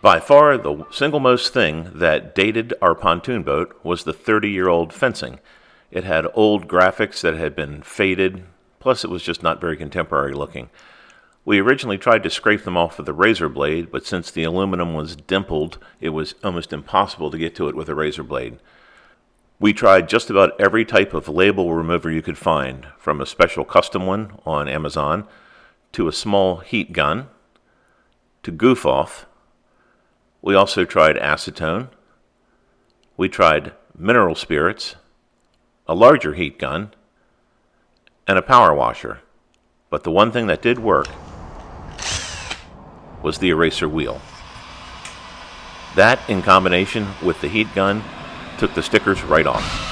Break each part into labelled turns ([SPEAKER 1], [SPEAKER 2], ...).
[SPEAKER 1] By far, the single most thing that dated our pontoon boat was the 30-year-old fencing. It had old graphics that had been faded, plus it was just not very contemporary looking. We originally tried to scrape them off with a razor blade, but since the aluminum was dimpled, it was almost impossible to get to it with a razor blade. We tried just about every type of label remover you could find, from a special custom one on Amazon, to a small heat gun, to goof off. We also tried acetone. We tried mineral spirits, a larger heat gun, and a power washer. But the one thing that did work was the eraser wheel. That, in combination with the heat gun, took the stickers right off.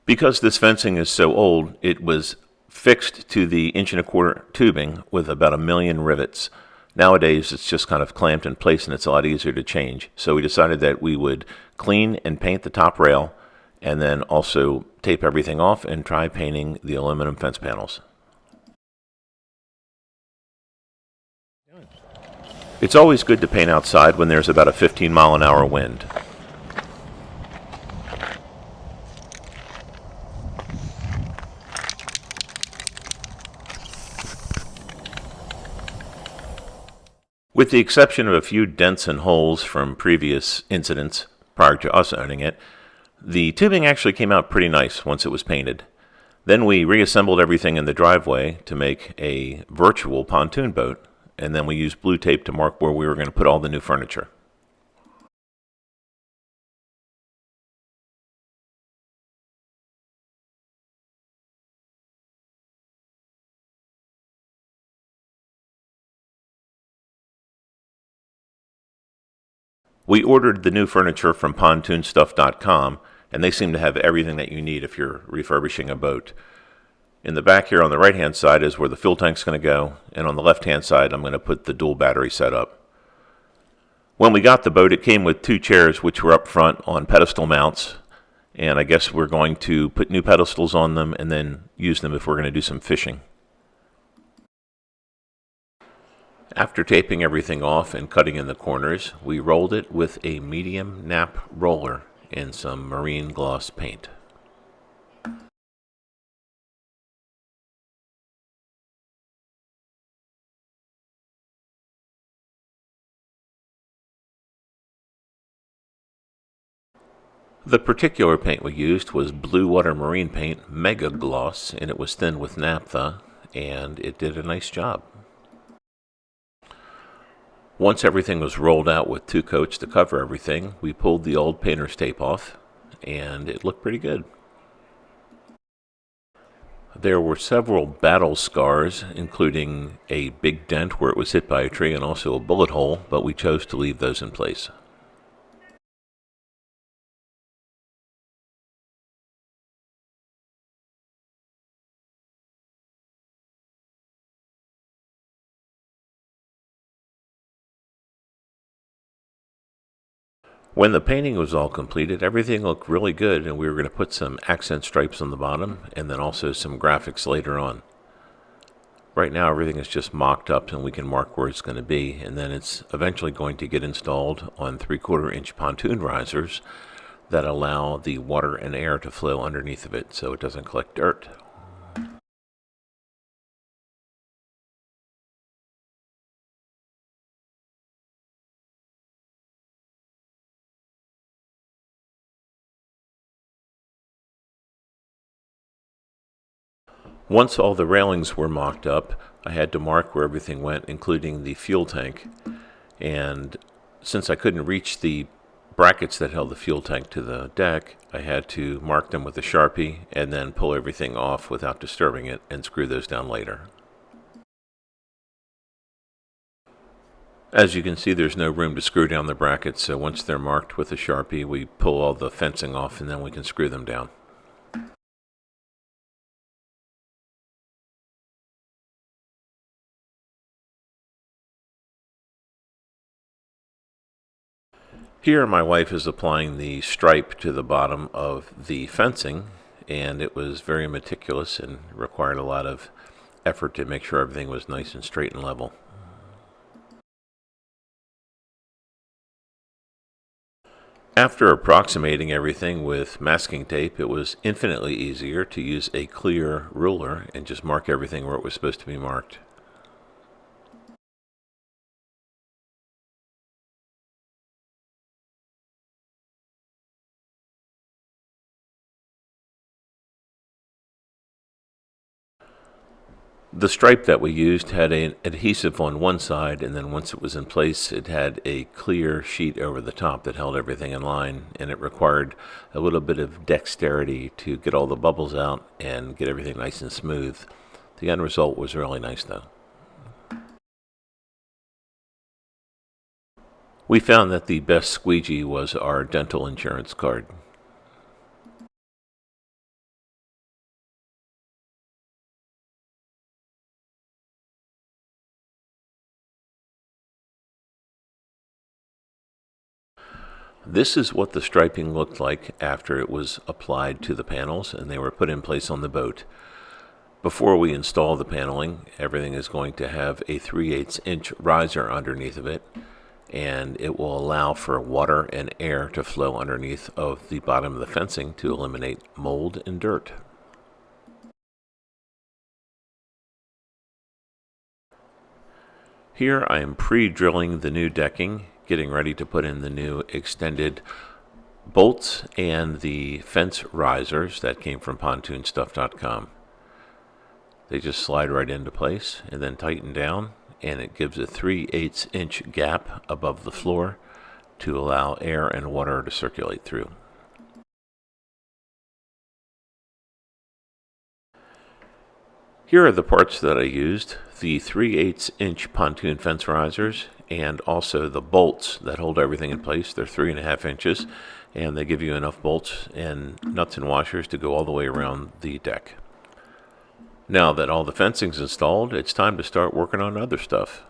[SPEAKER 1] Because this fencing is so old, it was fixed to the 1.25 inch tubing with about 1,000,000 rivets. Nowadays, it's just kind of clamped in place and it's a lot easier to change. So we decided that we would clean and paint the top rail and then also tape everything off and try painting the aluminum fence panels. It's always good to paint outside when there's about a 15-mile-an-hour wind. With the exception of a few dents and holes from previous incidents prior to us owning it, the tubing actually came out pretty nice once it was painted. Then we reassembled everything in the driveway to make a virtual pontoon boat, and then we used blue tape to mark where we were going to put all the new furniture. We ordered the new furniture from pontoonstuff.com, and they seem to have everything that you need if you're refurbishing a boat. In the back here on the right-hand side is where the fuel tank's going to go, and on the left-hand side I'm going to put the dual battery setup. When we got the boat, it came with 2 chairs which were up front on pedestal mounts, and I guess we're going to put new pedestals on them and then use them if we're going to do some fishing. After taping everything off and cutting in the corners, we rolled it with a medium nap roller and some marine gloss paint. The particular paint we used was Blue Water Marine Paint Mega Gloss, and it was thinned with naphtha, and it did a nice job. Once everything was rolled out with 2 coats to cover everything, we pulled the old painter's tape off, and it looked pretty good. There were several battle scars, including a big dent where it was hit by a tree and also a bullet hole, but we chose to leave those in place. When the painting was all completed, everything looked really good, and we were going to put some accent stripes on the bottom and then also some graphics later on. Right now everything is just mocked up and we can mark where it's going to be, and then it's eventually going to get installed on 3/4 inch pontoon risers that allow the water and air to flow underneath of it so it doesn't collect dirt. Once all the railings were mocked up, I had to mark where everything went, including the fuel tank. And since I couldn't reach the brackets that held the fuel tank to the deck, I had to mark them with a Sharpie and then pull everything off without disturbing it and screw those down later. As you can see, there's no room to screw down the brackets, so once they're marked with a Sharpie, we pull all the fencing off and then we can screw them down. Here my wife is applying the stripe to the bottom of the fencing, and it was very meticulous and required a lot of effort to make sure everything was nice and straight and level. After approximating everything with masking tape, it was infinitely easier to use a clear ruler and just mark everything where it was supposed to be marked. The stripe that we used had an adhesive on one side, and then once it was in place, it had a clear sheet over the top that held everything in line, and it required a little bit of dexterity to get all the bubbles out and get everything nice and smooth. The end result was really nice, though. We found that the best squeegee was our dental insurance card. This is what the striping looked like after it was applied to the panels and they were put in place on the boat. Before we install the paneling, everything is going to have a 3/8 inch riser underneath of it, and it will allow for water and air to flow underneath of the bottom of the fencing to eliminate mold and dirt. Here I am pre-drilling the new decking, getting ready to put in the new extended bolts and the fence risers that came from pontoonstuff.com. They just slide right into place and then tighten down, and it gives a 3/8 inch gap above the floor to allow air and water to circulate through. Here are the parts that I used: the 3/8 inch pontoon fence risers and also the bolts that hold everything in place. They're 3.5 inches, and they give you enough bolts and nuts and washers to go all the way around the deck. Now that all the fencing's installed, it's time to start working on other stuff.